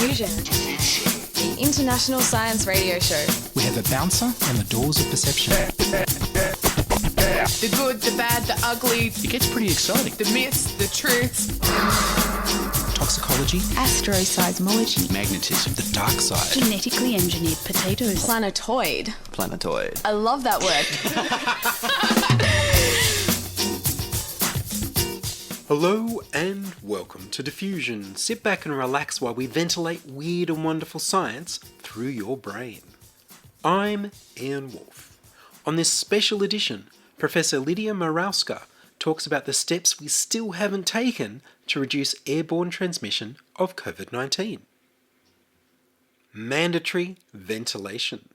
Diffusion, the international science radio show. We have a bouncer on the doors of perception. The good, the bad, the ugly. It gets pretty exciting. The myths, the truths. Toxicology. Astroseismology. Magnetism. The dark side. Genetically engineered potatoes. Planetoid. Planetoid. I love that word. Hello and welcome to Diffusion. Sit back and relax while we ventilate weird and wonderful science through your brain. I'm Ian Woolf. On this special edition, Professor Lidia Morawska talks about the steps we still haven't taken to reduce airborne transmission of COVID-19. Mandatory ventilation.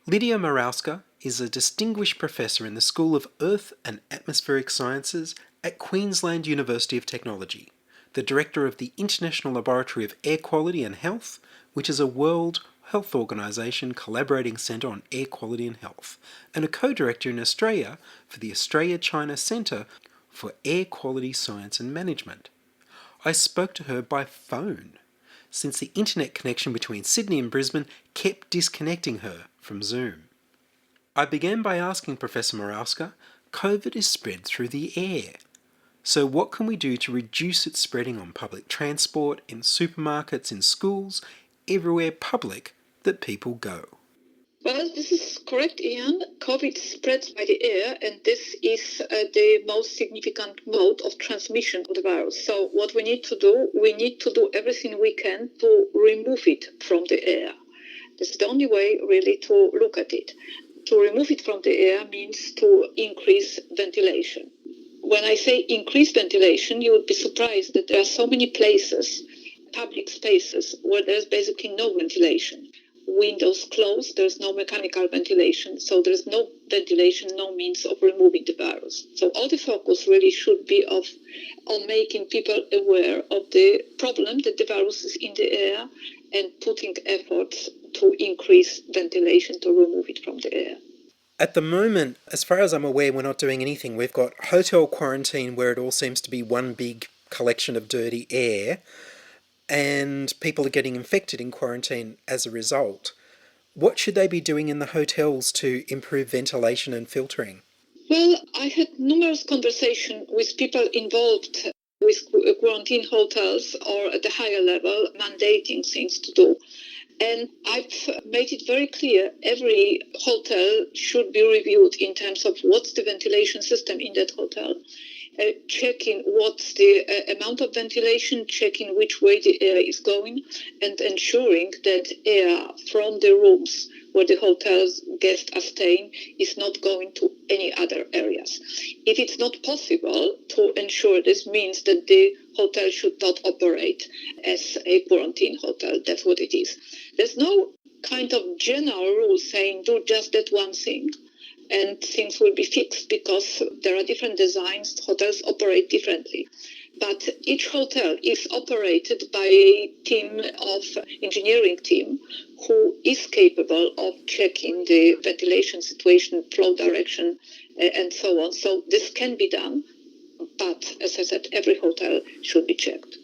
Lidia Morawska is a distinguished professor in the School of Earth and Atmospheric Sciences at Queensland University of Technology, the director of the International Laboratory of Air Quality and Health, which is a World Health Organization collaborating centre on air quality and health, and a co-director in Australia for the Australia-China Centre for Air Quality Science and Management. I spoke to her by phone, since the internet connection between Sydney and Brisbane kept disconnecting her from Zoom. I began by asking Professor Morawska, COVID is spread through the air. So what can we do to reduce its spreading on public transport, in supermarkets, in schools, everywhere public that people go? Well, this is correct, Ian. COVID spreads by the air, and this is the most significant mode of transmission of the virus. So what we need to do everything we can to remove it from the air. This is the only way, really, to look at it. To remove it from the air means to increase ventilation. When I say increase ventilation, you would be surprised that there are so many places, public spaces, where there's basically no ventilation. Windows closed, there's no mechanical ventilation, so there's no ventilation, no means of removing the virus. So all the focus really should be on making people aware of the problem that the virus is in the air and putting efforts to increase ventilation to remove it from the air. At the moment, as far as I'm aware, we're not doing anything. We've got hotel quarantine where it all seems to be one big collection of dirty air, and people are getting infected in quarantine as a result. What should they be doing in the hotels to improve ventilation and filtering? Well, I had numerous conversations with people involved with quarantine hotels or at the higher level mandating things to do. And I've made it very clear every hotel should be reviewed in terms of what's the ventilation system in that hotel, checking what's the amount of ventilation, checking which way the air is going, and ensuring that air from the rooms where the hotel's guests are staying is not going to any other areas. If it's not possible to ensure this, means that the hotel should not operate as a quarantine hotel. That's what it is. There's no kind of general rule saying do just that one thing and things will be fixed, because there are different designs. Hotels operate differently. But each hotel is operated by a team of engineering team who is capable of checking the ventilation situation, flow direction, and so on. So this can be done, but as I said, every hotel should be checked.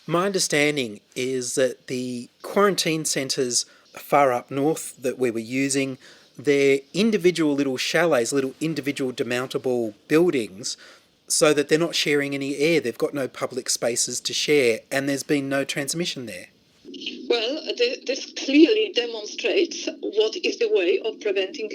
My understanding is that the quarantine centres far up north that we were using, they're individual little chalets, little individual demountable buildings, so that they're not sharing any air. They've got no public spaces to share, and there's been no transmission there. Well, this clearly demonstrates what is the way of preventing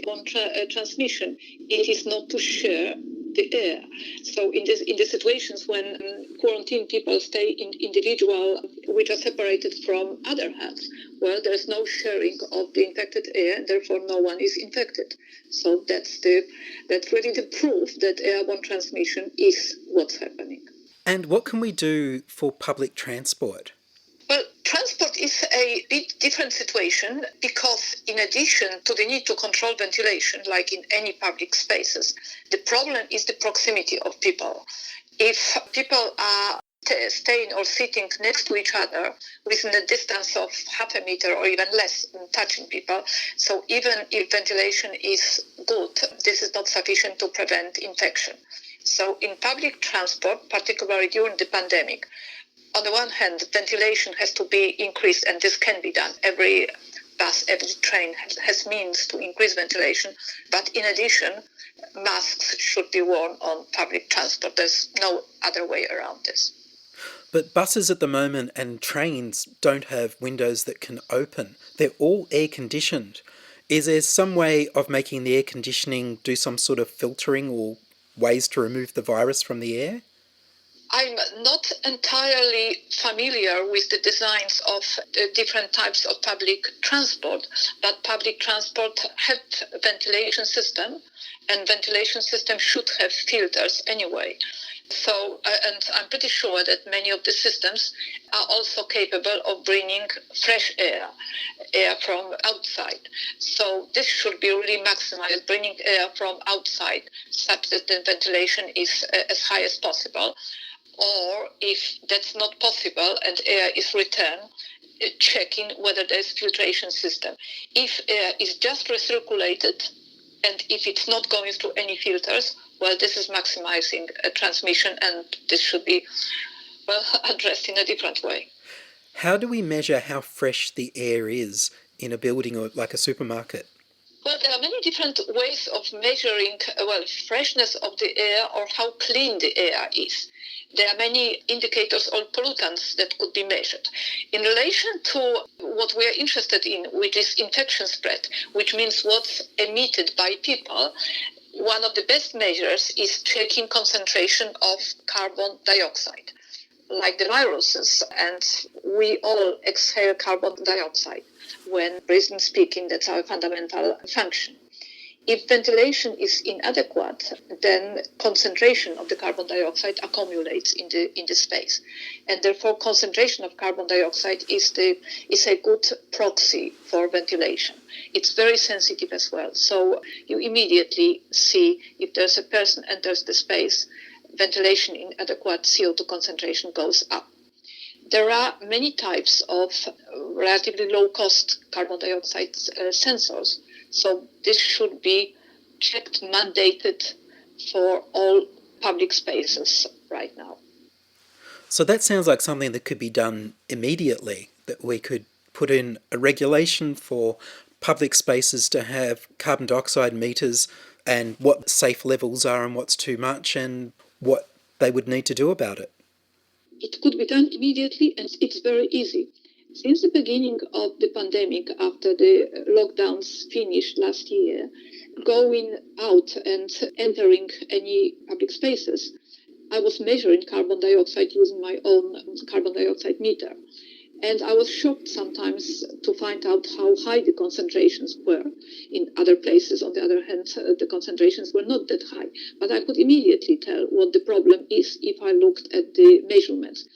transmission. It is not to share the air. So in the situations when quarantine people stay in individual, which are separated from other health, well, there's no sharing of the infected air, and therefore no one is infected. So that's really the proof that airborne transmission is what's happening. And what can we do for public transport? Well, transport is a bit different situation, because in addition to the need to control ventilation, like in any public spaces, the problem is the proximity of people. If people are staying or sitting next to each other within a distance of half a meter or even less, touching people, so even if ventilation is good, this is not sufficient to prevent infection. So in public transport, particularly during the pandemic, on the one hand, ventilation has to be increased, and this can be done. Every bus, every train has means to increase ventilation. But in addition, masks should be worn on public transport. There's no other way around this. But buses at the moment and trains don't have windows that can open. They're all air-conditioned. Is there some way of making the air conditioning do some sort of filtering or ways to remove the virus from the air? I'm not entirely familiar with the designs of the different types of public transport, but public transport have ventilation system, and ventilation system should have filters anyway. So, and I'm pretty sure that many of the systems are also capable of bringing fresh air from outside. So this should be really maximized, bringing air from outside such that the ventilation is as high as possible. Or if that's not possible and air is returned, checking whether there's filtration system. If air is just recirculated and if it's not going through any filters, well, this is maximizing transmission, and this should be, well, addressed in a different way. How do we measure how fresh the air is in a building or like a supermarket? Well, there are many different ways of measuring, freshness of the air or how clean the air is. There are many indicators or pollutants that could be measured. In relation to what we are interested in, which is infection spread, which means what's emitted by people, one of the best measures is checking concentration of carbon dioxide. Like the viruses, and we all exhale carbon dioxide. When breathing, speaking, that's our fundamental function. If ventilation is inadequate, then concentration of the carbon dioxide accumulates in the space, and therefore concentration of carbon dioxide is a good proxy for ventilation. It's very sensitive as well, so you immediately see if there's a person enters the space, ventilation inadequate, CO2 concentration goes up. There are many types of relatively low-cost carbon dioxide sensors. So this should be checked, mandated for all public spaces right now. So that sounds like something that could be done immediately, that we could put in a regulation for public spaces to have carbon dioxide meters and what safe levels are and what's too much and what they would need to do about it. It could be done immediately, and it's very easy. Since the beginning of the pandemic, after the lockdowns finished last year, going out and entering any public spaces, I was measuring carbon dioxide using my own carbon dioxide meter. And I was shocked sometimes to find out how high the concentrations were. In other places, on the other hand, the concentrations were not that high. But I could immediately tell what the problem is if I looked at the measurements.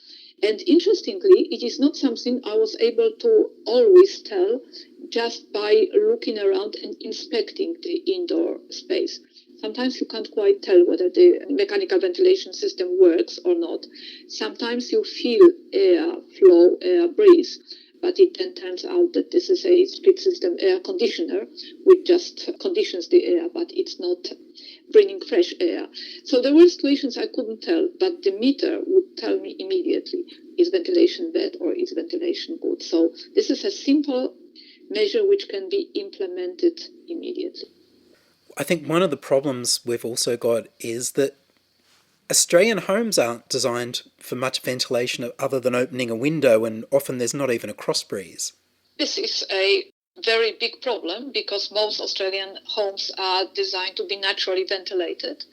And interestingly, it is not something I was able to always tell just by looking around and inspecting the indoor space. Sometimes you can't quite tell whether the mechanical ventilation system works or not. Sometimes you feel air flow, air breeze, but it then turns out that this is a split system air conditioner, which just conditions the air, but it's not bringing fresh air. So there were situations I couldn't tell, but the meter would tell me immediately, is ventilation bad or is ventilation good? So this is a simple measure which can be implemented immediately. I think one of the problems we've also got is that Australian homes aren't designed for much ventilation other than opening a window, and often there's not even a cross breeze. This is a very big problem because most Australian homes are designed to be naturally ventilated.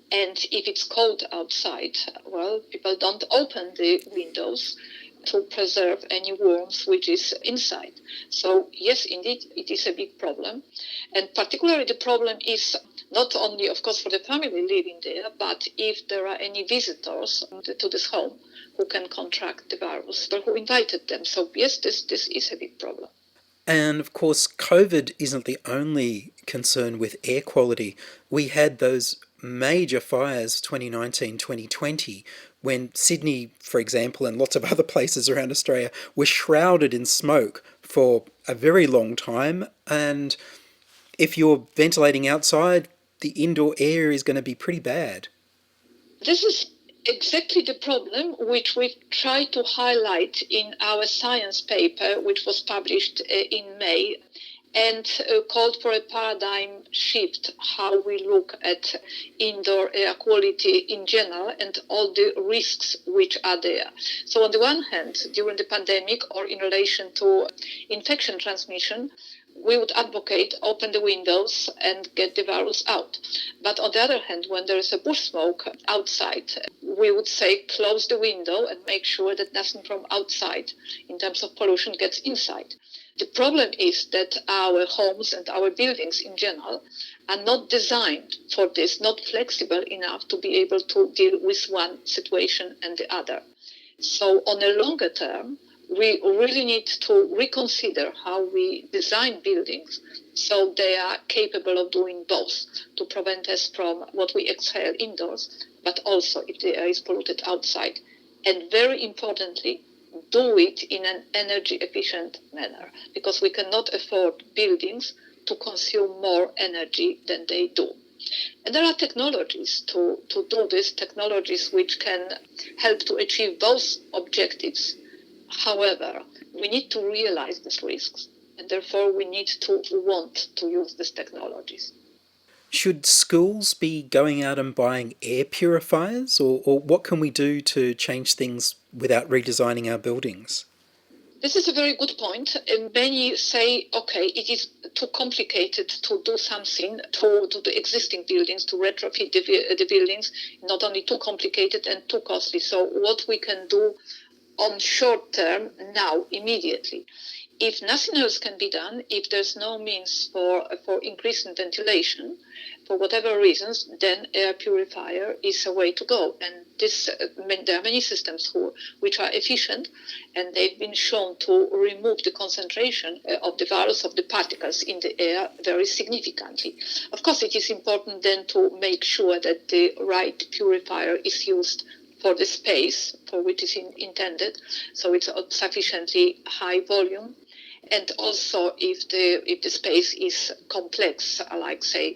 And if it's cold outside, well, people don't open the windows to preserve any warmth which is inside. So yes, indeed, it is a big problem. And particularly the problem is not only, of course, for the family living there, but if there are any visitors to this home who can contract the virus, or who invited them. So yes, this is a big problem. And of course, COVID isn't the only concern with air quality. We had those major fires 2019, 2020, when Sydney, for example, and lots of other places around Australia were shrouded in smoke for a very long time. And if you're ventilating outside, the indoor air is going to be pretty bad. This is exactly the problem which we try to highlight in our science paper, which was published in May, and called for a paradigm shift how we look at indoor air quality in general and all the risks which are there. So on the one hand, during the pandemic or in relation to infection transmission, we would advocate open the windows and get the virus out. But on the other hand, when there is a bush smoke outside, we would say close the window and make sure that nothing from outside in terms of pollution gets inside. The problem is that our homes and our buildings in general are not designed for this, not flexible enough to be able to deal with one situation and the other. So on a longer term, we really need to reconsider how we design buildings so they are capable of doing both, to prevent us from what we exhale indoors, but also if the air is polluted outside. And very importantly, do it in an energy efficient manner, because we cannot afford buildings to consume more energy than they do. And there are technologies to do this, technologies which can help to achieve both objectives. However, we need to realize these risks, and therefore we need to want to use these technologies. Should schools be going out and buying air purifiers, or what can we do to change things without redesigning our buildings? This is a very good point. Many say, okay, it is too complicated to do something to the existing buildings, to retrofit the buildings, not only too complicated and too costly. So what we can do on short term now, immediately. If nothing else can be done, if there's no means for increasing ventilation, for whatever reasons, then air purifier is a way to go. And there are many systems which are efficient, and they've been shown to remove the concentration of the virus, of the particles in the air very significantly. Of course, it is important then to make sure that the right purifier is used for the space for which it is intended, so it's sufficiently high volume. And also if the space is complex, like say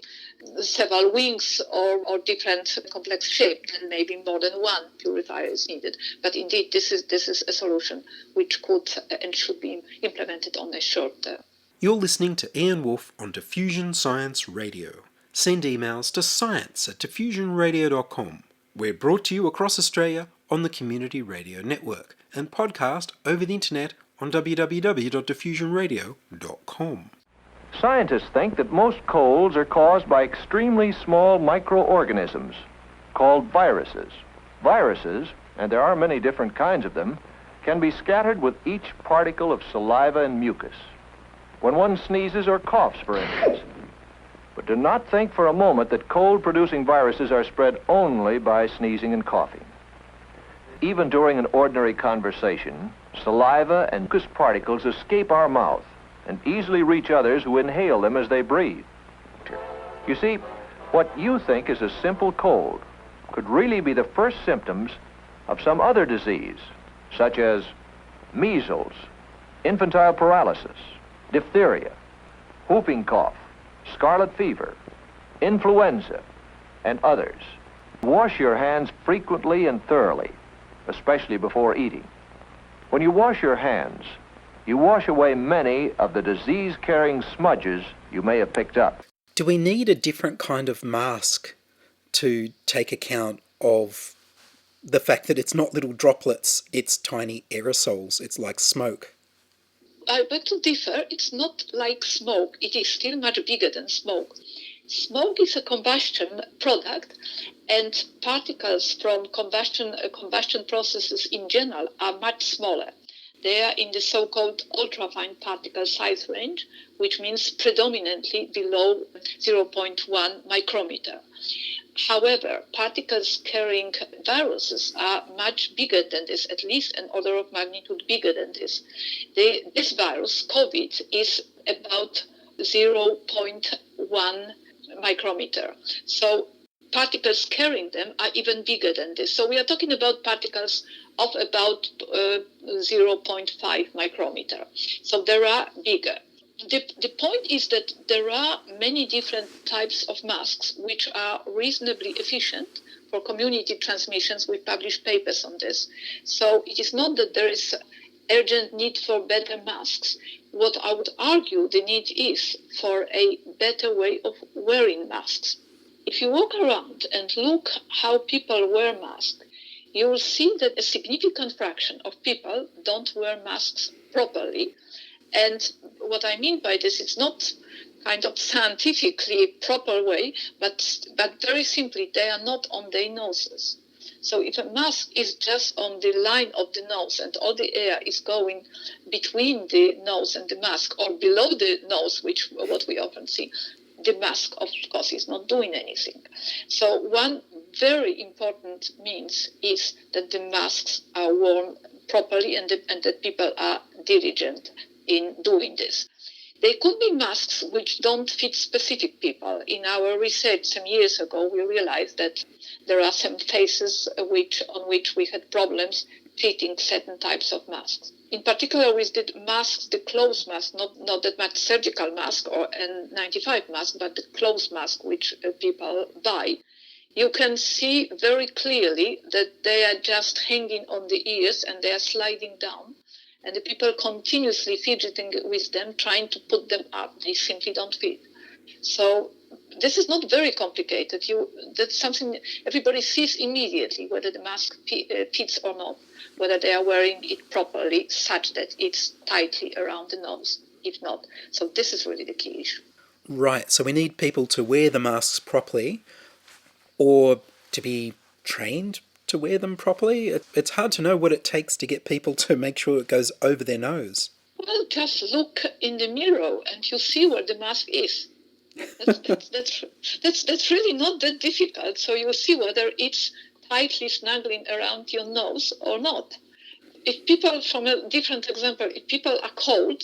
several wings or different complex shape, then maybe more than one purifier is needed. But indeed, this is a solution which could and should be implemented on a short term. You're listening to Ian Woolf on Diffusion Science Radio. Send emails to science@diffusionradio.com. We're brought to you across Australia on the Community Radio Network and podcast over the internet on www.diffusionradio.com. Scientists think that most colds are caused by extremely small microorganisms called viruses. Viruses, and there are many different kinds of them, can be scattered with each particle of saliva and mucus. When one sneezes or coughs, for instance. But do not think for a moment that cold-producing viruses are spread only by sneezing and coughing. Even during an ordinary conversation, saliva and mucus particles escape our mouth and easily reach others who inhale them as they breathe. You see, what you think is a simple cold could really be the first symptoms of some other disease, such as measles, infantile paralysis, diphtheria, whooping cough, scarlet fever, influenza, and others. Wash your hands frequently and thoroughly, especially before eating. When you wash your hands, you wash away many of the disease-carrying smudges you may have picked up. Do we need a different kind of mask to take account of the fact that it's not little droplets, it's tiny aerosols, it's like smoke? I beg to differ. It's not like smoke. It is still much bigger than smoke. Smoke is a combustion product, and particles from combustion processes in general are much smaller. They are in the so-called ultrafine particle size range, which means predominantly below 0.1 micrometer. However, particles carrying viruses are much bigger than this, at least an order of magnitude bigger than this. This virus, COVID, is about 0.1 micrometer. So particles carrying them are even bigger than this. So we are talking about particles of about 0.5 micrometer. So there are bigger. The point is that there are many different types of masks which are reasonably efficient, for community transmissions, we publish papers on this. So it is not that there is urgent need for better masks. What I would argue the need is for a better way of wearing masks. If you walk around and look how people wear masks, you will see that a significant fraction of people don't wear masks properly. And what I mean by this, it's not kind of scientifically proper way, but very simply, they are not on their noses. So if a mask is just on the line of the nose and all the air is going between the nose and the mask or below the nose, which what we often see, the mask, of course, is not doing anything. So one very important means is that the masks are worn properly and that people are diligent in doing this. They could be masks which don't fit specific people. In our research some years ago, we realized that there are some faces on which we had problems fitting certain types of masks. In particular with the masks, the closed mask, not that much surgical mask or N95 mask, but the closed mask which people buy. You can see very clearly that they are just hanging on the ears and they are sliding down. And the people continuously fidgeting with them, trying to put them up. They simply don't fit. So this is not very complicated. That's something everybody sees immediately, whether the mask fits or not, whether they are wearing it properly, such that it's tightly around the nose, if not. So this is really the key issue. Right, so we need people to wear the masks properly or to be trained to wear them properly. It's hard to know what it takes to get people to make sure it goes over their nose. Well, just look in the mirror and you see where the mask is. That's really not that difficult. So you see whether it's tightly snuggling around your nose or not. If people, from a different example, if people are cold,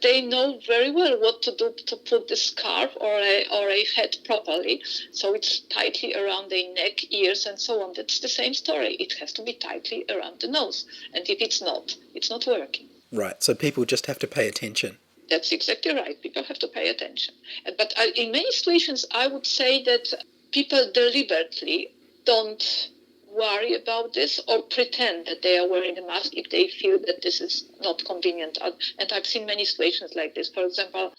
they know very well what to do to put the scarf or a hat properly, so it's tightly around their neck, ears, and so on. That's the same story. It has to be tightly around the nose, and if it's not working. Right, so people just have to pay attention. That's exactly right. People have to pay attention. But in many situations, I would say that people deliberately don't worry about this or pretend that they are wearing a mask if they feel that this is not convenient. And I've seen many situations like this. For example,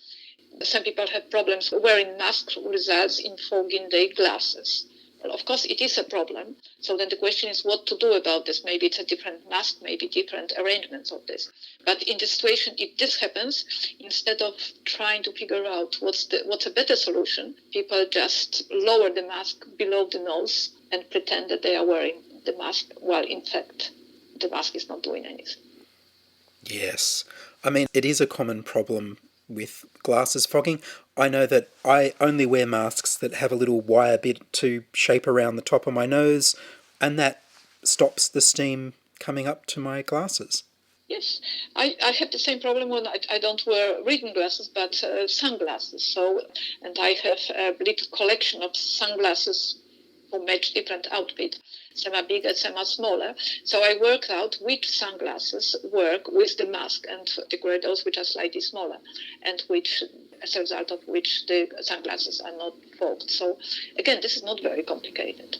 some people have problems wearing masks results in fogging their glasses. Well, of course, it is a problem. So then the question is what to do about this. Maybe it's a different mask, maybe different arrangements of this. But in the situation, if this happens, instead of trying to figure out what's a better solution, people just lower the mask below the nose and pretend that they are wearing the mask, while in fact the mask is not doing anything. Yes. I mean, it is a common problem with glasses fogging. I know that I only wear masks that have a little wire bit to shape around the top of my nose, and that stops the steam coming up to my glasses. Yes, I have the same problem when I don't wear reading glasses, but sunglasses. And I have a little collection of sunglasses who match different outfit. Some are bigger, some are smaller. So I worked out which sunglasses work with the mask and the those which are slightly smaller, and which, as a result of which, the sunglasses are not fogged. So again, this is not very complicated.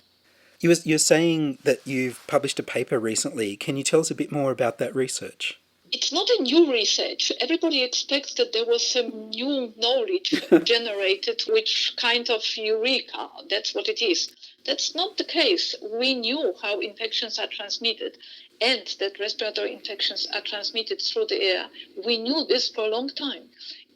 You're saying that you've published a paper recently. Can you tell us a bit more about that research? It's not a new research. Everybody expects that there was some new knowledge generated, which kind of eureka, that's what it is. That's not the case. We knew how infections are transmitted and that respiratory infections are transmitted through the air. We knew this for a long time.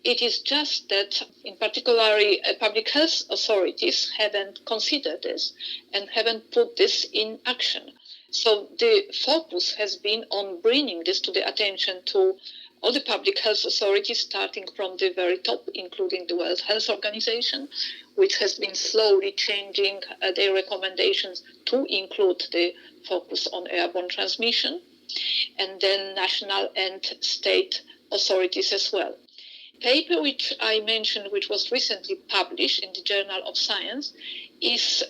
It is just that, in particular, public health authorities haven't considered this and haven't put this in action. So the focus has been on bringing this to the attention to all the public health authorities, starting from the very top, including the World Health Organization, which has been slowly changing their recommendations to include the focus on airborne transmission, and then national and state authorities as well. Paper which I mentioned, which was recently published in the Journal of Science,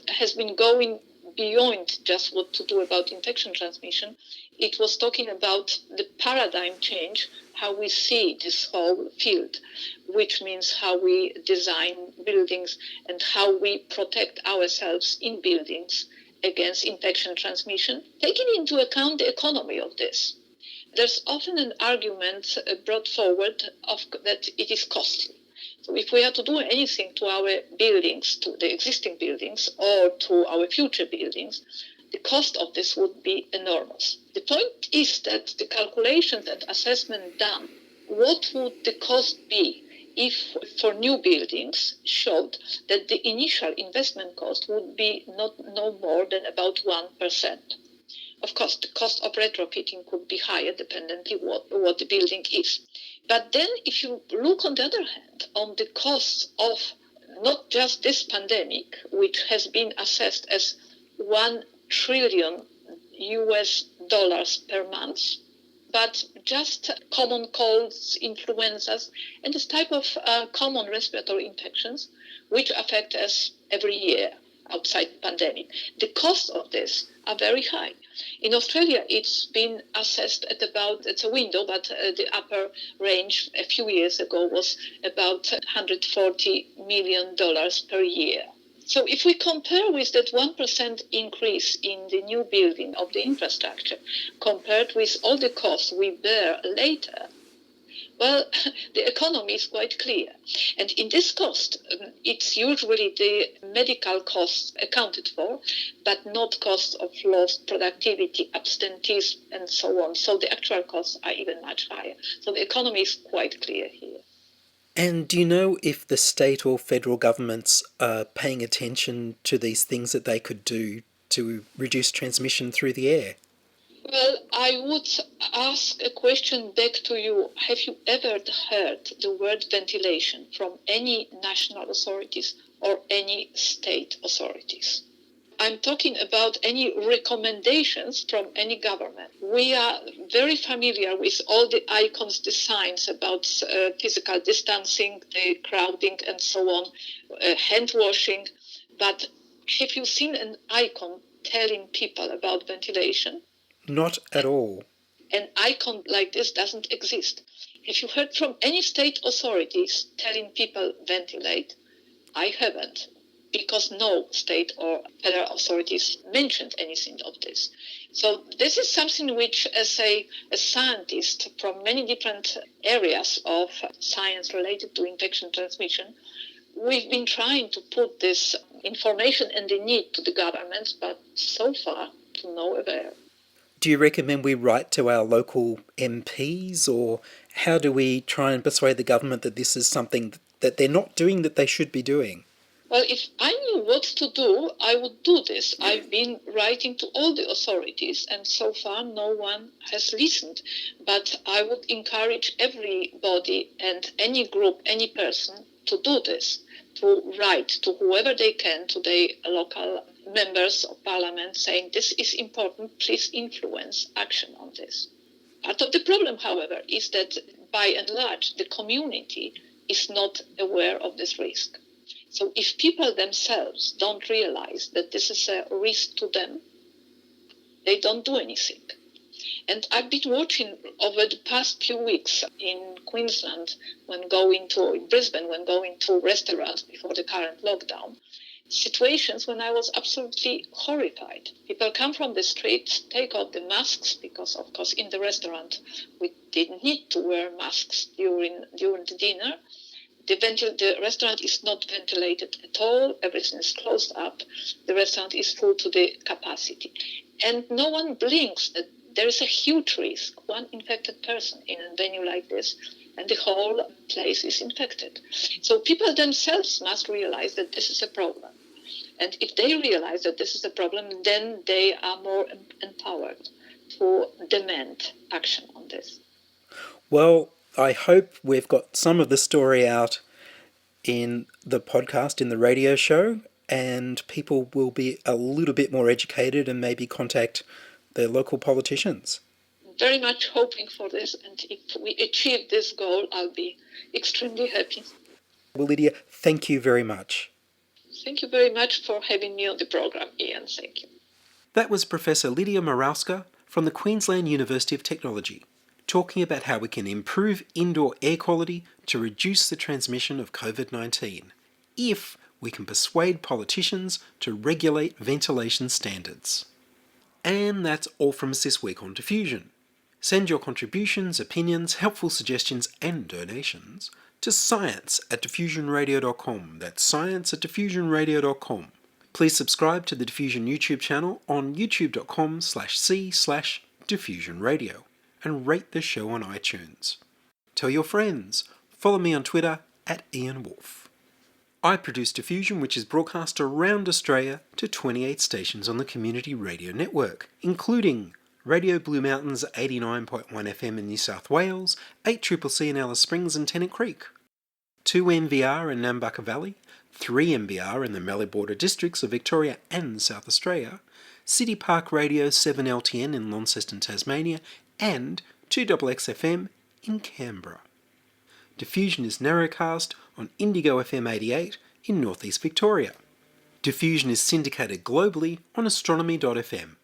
has been going beyond just what to do about infection transmission. It was talking about the paradigm change, how we see this whole field, which means how we design buildings and how we protect ourselves in buildings against infection transmission, taking into account the economy of this. There's often an argument brought forward that it is costly. So if we have to do anything to our buildings, to the existing buildings, or to our future buildings, the cost of this would be enormous. The point is that the calculations and assessment done, what would the cost be if for new buildings showed that the initial investment cost would be no more than about 1%. Of course, the cost of retrofitting could be higher dependently what the building is. But then if you look on the other hand on the costs of not just this pandemic, which has been assessed as $1 trillion per month, but just common colds, influenzas, and this type of common respiratory infections, which affect us every year outside pandemic. The costs of this are very high. In Australia, it's been assessed at about, it's a window, but the upper range a few years ago was about $140 million per year. So if we compare with that 1% increase in the new building of the infrastructure, compared with all the costs we bear later, well, the economy is quite clear. And in this cost, it's usually the medical costs accounted for, but not costs of lost productivity, absenteeism, and so on. So the actual costs are even much higher. So the economy is quite clear here. And do you know if the state or federal governments are paying attention to these things that they could do to reduce transmission through the air? Well, I would ask a question back to you. Have you ever heard the word ventilation from any national authorities or any state authorities? I'm talking about any recommendations from any government. We are very familiar with all the icons, the signs about physical distancing, the crowding and so on, hand washing. But have you seen an icon telling people about ventilation? Not at all. An icon like this doesn't exist. Have you heard from any state authorities telling people ventilate? I haven't, because no state or federal authorities mentioned anything of this. So this is something which, as a scientist from many different areas of science related to infection transmission, we've been trying to put this information and the need to the governments, but so far to no avail. Do you recommend we write to our local MPs, or how do we try and persuade the government that this is something that they're not doing that they should be doing? Well, if I knew what to do, I would do this. I've been writing to all the authorities, and so far no one has listened. But I would encourage everybody and any group, any person to do this, to write to whoever they can, to the local members of parliament, saying this is important, please influence action on this. Part of the problem, however, is that by and large the community is not aware of this risk. So if people themselves don't realize that this is a risk to them, they don't do anything. And I've been watching over the past few weeks in Queensland, in Brisbane, when going to restaurants before the current lockdown, situations when I was absolutely horrified. People come from the street, take off the masks, because of course in the restaurant we didn't need to wear masks during the dinner. The restaurant is not ventilated at all, everything is closed up, the restaurant is full to the capacity. And no one blinks that there is a huge risk, one infected person in a venue like this, and the whole place is infected. So people themselves must realize that this is a problem. And if they realize that this is a problem, then they are more empowered to demand action on this. Well, I hope we've got some of the story out in the podcast, in the radio show, and people will be a little bit more educated and maybe contact their local politicians. Very much hoping for this, and if we achieve this goal, I'll be extremely happy. Well, Lidia, thank you very much. Thank you very much for having me on the program, Ian. Thank you. That was Professor Lidia Morawska from the Queensland University of Technology, talking about how we can improve indoor air quality to reduce the transmission of COVID-19, if we can persuade politicians to regulate ventilation standards. And that's all from us this week on Diffusion. Send your contributions, opinions, helpful suggestions and donations to science@diffusionradio.com. That's science@diffusionradio.com. Please subscribe to the Diffusion YouTube channel on youtube.com/c/diffusionradio and rate the show on iTunes. Tell your friends. Follow me on Twitter @Ian Woolf. I produce Diffusion, which is broadcast around Australia to 28 stations on the Community Radio Network, including Radio Blue Mountains 89.1 FM in New South Wales, 8CCC in Alice Springs and Tennant Creek, 2 MVR in Nambucca Valley, 3 MVR in the Mallee Border districts of Victoria and South Australia, City Park Radio 7LTN in Launceston, Tasmania, and 2XXFM in Canberra. Diffusion is narrowcast on Indigo FM 88 in northeast Victoria. Diffusion is syndicated globally on astronomy.fm.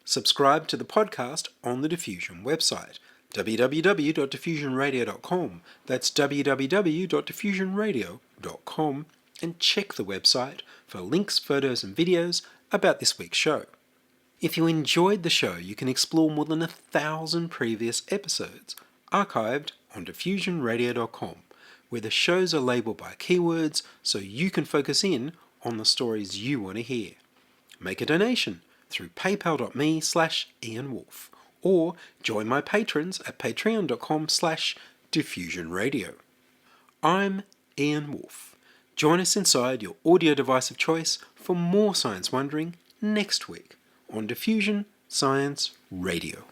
Subscribe to the podcast on the Diffusion website, www.diffusionradio.com. That's www.diffusionradio.com, and check the website for links, photos and videos about this week's show. If you enjoyed the show, you can explore more than 1,000 previous episodes, archived on diffusionradio.com, where the shows are labelled by keywords so you can focus in on the stories you want to hear. Make a donation through paypal.me/IanWolf, or join my patrons at patreon.com/diffusionradio. I'm Ian Woolf. Join us inside your audio device of choice for more science wondering next week on Diffusion Science Radio.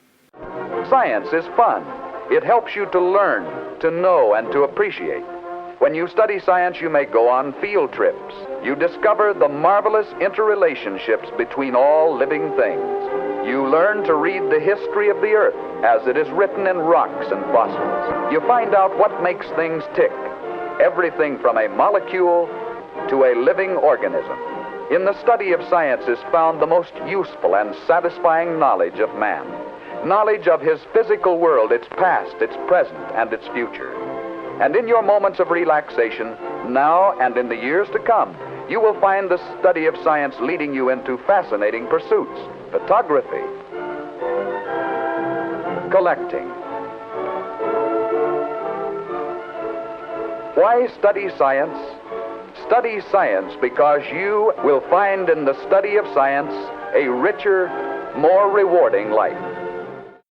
Science is fun. It helps you to learn, to know, and to appreciate. When you study science, you may go on field trips. You discover the marvelous interrelationships between all living things. You learn to read the history of the Earth as it is written in rocks and fossils. You find out what makes things tick, everything from a molecule to a living organism. In the study of science is found the most useful and satisfying knowledge of man. Knowledge of his physical world, its past, its present, and its future. And in your moments of relaxation, now and in the years to come, you will find the study of science leading you into fascinating pursuits. Photography, collecting. Why study science? Study science because you will find in the study of science a richer, more rewarding life.